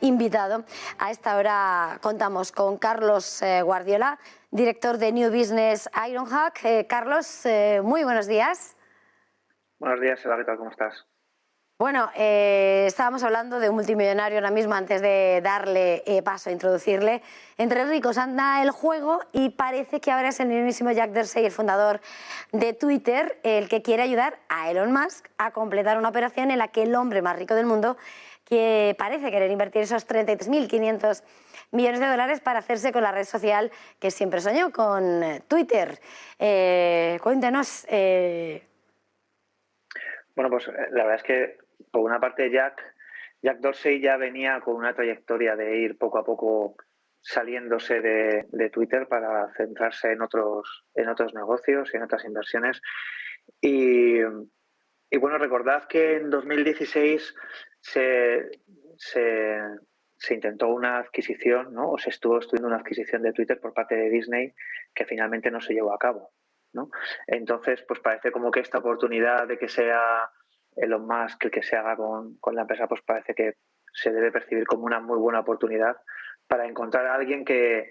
invitado. A esta hora contamos con Carlos Guardiola, director de New Business Ironhack. Carlos, muy buenos días. Buenos días, Eva, ¿qué tal? ¿Cómo estás? Bueno, estábamos hablando de un multimillonario ahora mismo antes de darle paso a introducirle. Entre ricos anda el juego y parece que ahora es el mismísimo Jack Dorsey, el fundador de Twitter, el que quiere ayudar a Elon Musk a completar una operación en la que el hombre más rico del mundo que parece querer invertir esos 33.500 millones de dólares para hacerse con la red social que siempre soñó, con Twitter. Cuéntenos. Bueno, pues la verdad es que, por una parte, Jack Dorsey ya venía con una trayectoria de ir poco a poco saliéndose de Twitter para centrarse en otros negocios y en otras inversiones. Y bueno, recordad que en 2016 se intentó una adquisición, ¿no? O se estuvo estudiando una adquisición de Twitter por parte de Disney que finalmente no se llevó a cabo, ¿no? Entonces, pues parece como que esta oportunidad de que sea Elon Musk el que se haga con la empresa, pues parece que se debe percibir como una muy buena oportunidad para encontrar a alguien que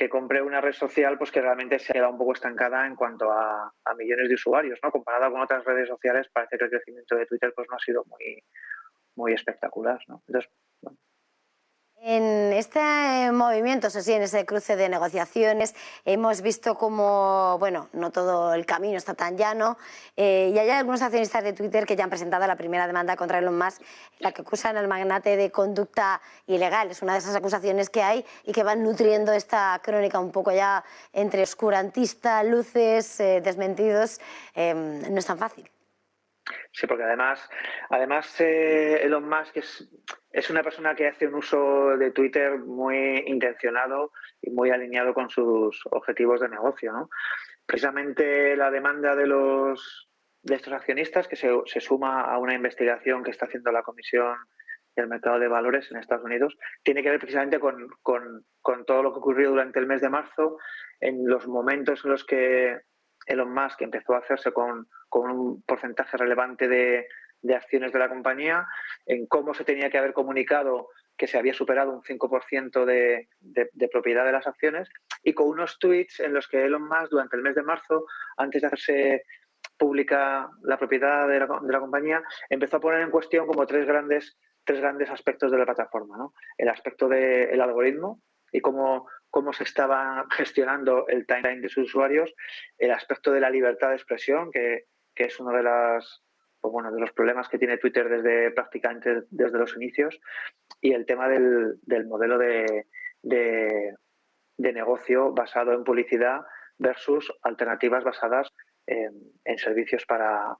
compre una red social pues que realmente se ha quedado un poco estancada en cuanto a millones de usuarios, ¿no? Comparado con otras redes sociales, parece que el crecimiento de Twitter pues no ha sido muy espectacular, ¿no? Entonces, bueno. En este movimiento, eso sí, en ese cruce de negociaciones, hemos visto como, bueno, no todo el camino está tan llano y hay algunos accionistas de Twitter que ya han presentado la primera demanda contra Elon Musk, en la que acusan al magnate de conducta ilegal. Es una de esas acusaciones que hay y que van nutriendo esta crónica un poco ya entre oscurantista, luces, desmentidos. No es tan fácil. Sí, porque además Elon Musk es una persona que hace un uso de Twitter muy intencionado y muy alineado con sus objetivos de negocio, ¿no? Precisamente la demanda de estos accionistas, que se suma a una investigación que está haciendo la Comisión del Mercado de Valores en Estados Unidos, tiene que ver precisamente con todo lo que ocurrió durante el mes de marzo, en los momentos en los que Elon Musk empezó a hacerse con un porcentaje relevante de acciones de la compañía, en cómo se tenía que haber comunicado que se había superado un 5% de propiedad de las acciones, y con unos tweets en los que Elon Musk durante el mes de marzo, antes de hacerse pública la propiedad de la compañía, empezó a poner en cuestión como tres grandes aspectos de la plataforma, ¿no? El aspecto del algoritmo y cómo se estaba gestionando el timeline de sus usuarios, el aspecto de la libertad de expresión, que es uno de los problemas que tiene Twitter prácticamente desde los inicios, y el tema del modelo de negocio basado en publicidad versus alternativas basadas en servicios para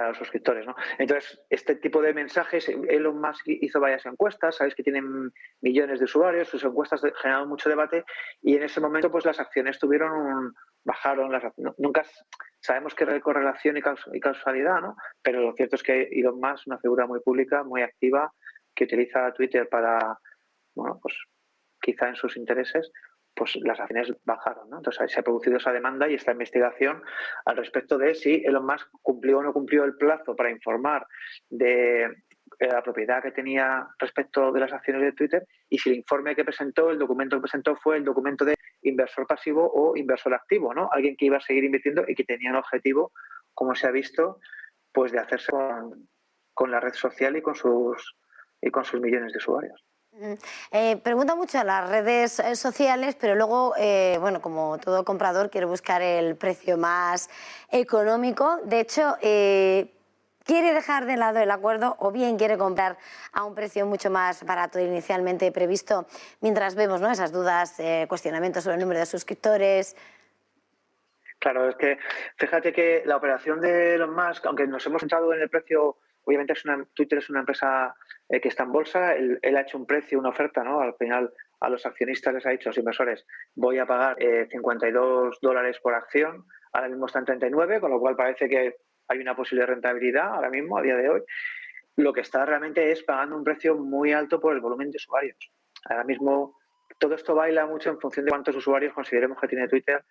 los suscriptores, ¿no? Entonces, este tipo de mensajes, Elon Musk hizo varias encuestas, sabéis que tienen millones de usuarios, sus encuestas generaron mucho debate, y en ese momento pues las acciones bajaron, nunca sabemos que hay correlación y causalidad, ¿no? Pero lo cierto es que Elon Musk es una figura muy pública, muy activa, que utiliza Twitter para, bueno, pues quizá en sus intereses, pues las acciones bajaron, ¿no? Entonces se ha producido esa demanda y esta investigación al respecto de si Elon Musk cumplió o no cumplió el plazo para informar de la propiedad que tenía respecto de las acciones de Twitter, y si el informe que presentó, el documento que presentó, fue el documento de inversor pasivo o inversor activo, ¿no? Alguien que iba a seguir invirtiendo y que tenía un objetivo, como se ha visto, pues de hacerse con la red social y con sus millones de usuarios. Pregunta mucho a las redes sociales, pero luego, bueno, como todo comprador, quiere buscar el precio más económico. De hecho, quiere dejar de lado el acuerdo o bien quiere comprar a un precio mucho más barato inicialmente previsto, mientras vemos, ¿no?, esas dudas, cuestionamientos sobre el número de suscriptores. Claro, es que fíjate que la operación de Elon Musk, aunque nos hemos centrado en el precio, obviamente Twitter es una empresa que está en bolsa, él ha hecho un precio, una oferta, ¿no? Al final a los accionistas les ha dicho, a los inversores, voy a pagar $52 por acción, ahora mismo está en 39, con lo cual parece que hay una posible rentabilidad ahora mismo, a día de hoy. Lo que está realmente es pagando un precio muy alto por el volumen de usuarios. Ahora mismo todo esto baila mucho en función de cuántos usuarios consideremos que tiene Twitter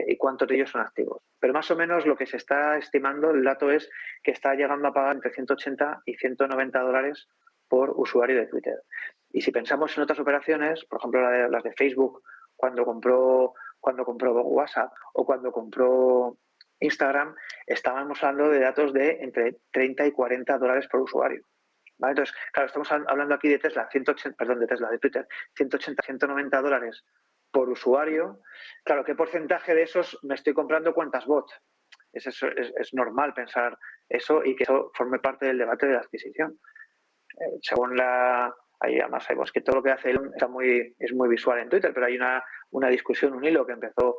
y cuántos de ellos son activos. Pero más o menos lo que se está estimando, el dato es que está llegando a pagar entre $180 y $190 por usuario de Twitter. Y si pensamos en otras operaciones, por ejemplo las de Facebook, cuando compró WhatsApp o cuando compró Instagram, estábamos hablando de datos de entre 30 y 40 dólares por usuario. ¿Vale? Entonces, claro, estamos hablando aquí de Tesla, de Twitter, 180, 190 dólares por usuario. Claro, ¿qué porcentaje de esos me estoy comprando cuántas bots? Es normal pensar eso y que eso forme parte del debate de la adquisición. Según ahí además sabemos que todo lo que hace Elon es muy visual en Twitter, pero hay una discusión, un hilo que empezó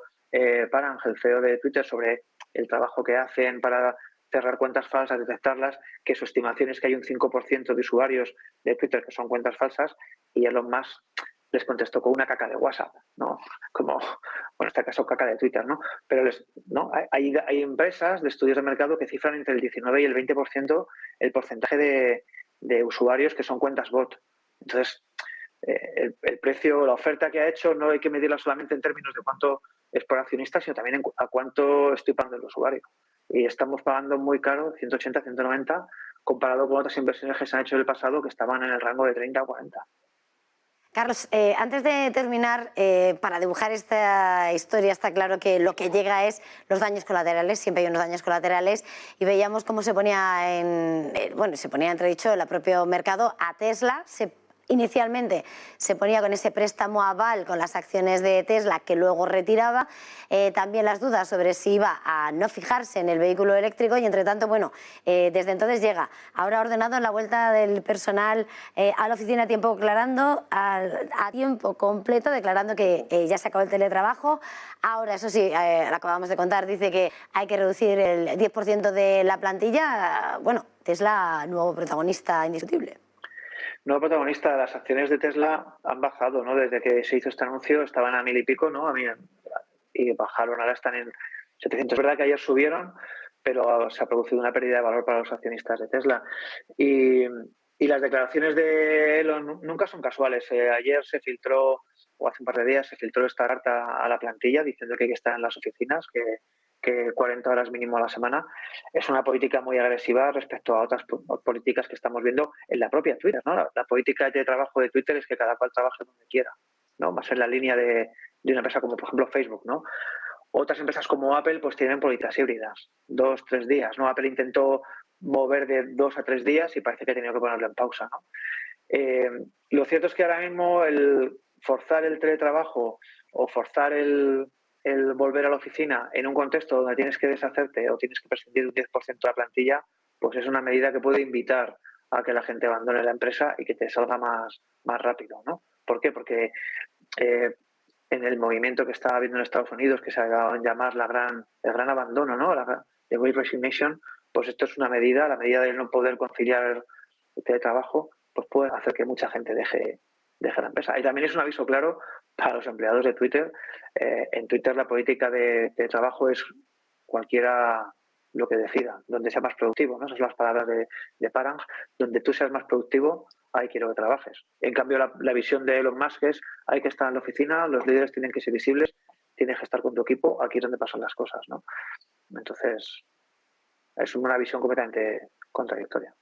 Parham, el CEO de Twitter, sobre el trabajo que hacen para cerrar cuentas falsas, detectarlas, que su estimación es que hay un 5% de usuarios de Twitter que son cuentas falsas, y Elon Musk les contestó con una caca de WhatsApp, ¿no? Como, bueno, en este caso caca de Twitter, ¿no? Pero ¿no? Hay empresas de estudios de mercado que cifran entre el 19 y el 20% el porcentaje de usuarios que son cuentas bot. Entonces, el precio, la oferta que ha hecho, no hay que medirla solamente en términos de cuánto es por accionista, sino también a cuánto estoy pagando el usuario. Y estamos pagando muy caro, 180, 190, comparado con otras inversiones que se han hecho en el pasado que estaban en el rango de 30 o 40. Carlos, antes de terminar, para dibujar esta historia está claro que lo que llega es los daños colaterales, siempre hay unos daños colaterales, y veíamos cómo se ponía se ponía entredicho el propio mercado a Tesla. Inicialmente se ponía con ese préstamo aval con las acciones de Tesla que luego retiraba, también las dudas sobre si iba a no fijarse en el vehículo eléctrico, y entre tanto, desde entonces llega, ahora ha ordenado la vuelta del personal a la oficina a tiempo completo, declarando que ya se acabó el teletrabajo. Ahora, eso sí, lo acabamos de contar, dice que hay que reducir el 10% de la plantilla. Bueno, Tesla, nuevo protagonista indiscutible. Nuevo protagonista, las acciones de Tesla han bajado, ¿no? Desde que se hizo este anuncio estaban a 1000 y pico, ¿no? Y bajaron, ahora están en 700. Es verdad que ayer subieron, pero se ha producido una pérdida de valor para los accionistas de Tesla. Y las declaraciones de Elon nunca son casuales. Ayer se filtró, o hace un par de días, se filtró esta carta a la plantilla diciendo que hay que estar en las oficinas, que 40 horas mínimo a la semana. Es una política muy agresiva respecto a otras políticas que estamos viendo en la propia Twitter, ¿no? La política de trabajo de Twitter es que cada cual trabaje donde quiera, ¿no? Va a ser la línea de una empresa como, por ejemplo, Facebook, ¿no? Otras empresas como Apple pues tienen políticas híbridas, 2-3 días, ¿no? Apple intentó mover de 2 a 3 días y parece que ha tenido que ponerlo en pausa, ¿no? Lo cierto es que ahora mismo el forzar el teletrabajo o forzar el volver a la oficina en un contexto donde tienes que deshacerte o tienes que prescindir un 10% de la plantilla, pues es una medida que puede invitar a que la gente abandone la empresa y que te salga más rápido, ¿no? ¿Por qué? Porque en el movimiento que está habiendo en Estados Unidos, que se ha dado en llamar el gran abandono, ¿no? The Great Resignation, pues esto es una medida, la medida de no poder conciliar el teletrabajo, pues puede hacer que mucha gente deje la empresa. Y también es un aviso claro para los empleados de Twitter. En Twitter la política de trabajo es cualquiera lo que decida, donde sea más productivo, ¿no? Esas son las palabras de Parham. Donde tú seas más productivo, ahí quiero que trabajes. En cambio, la visión de Elon Musk es hay que estar en la oficina, los líderes tienen que ser visibles, tienes que estar con tu equipo, aquí es donde pasan las cosas, ¿no? Entonces, es una visión completamente contradictoria.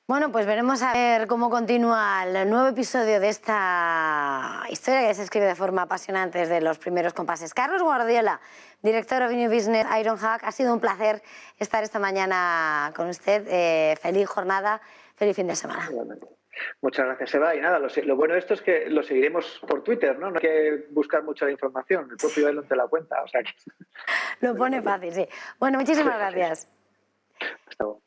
Bueno, pues veremos a ver cómo continúa el nuevo episodio de esta historia que se escribe de forma apasionante desde los primeros compases. Carlos Guardiola, director of New Business Ironhack, ha sido un placer estar esta mañana con usted. Feliz jornada, feliz fin de semana. Igualmente. Muchas gracias, Eva. Y nada, lo bueno de esto es que lo seguiremos por Twitter, ¿no? No hay que buscar mucho la información, el propio Elon te la cuenta. O sea que... Lo pone fácil, sí. Bueno, muchísimas gracias. Hasta luego.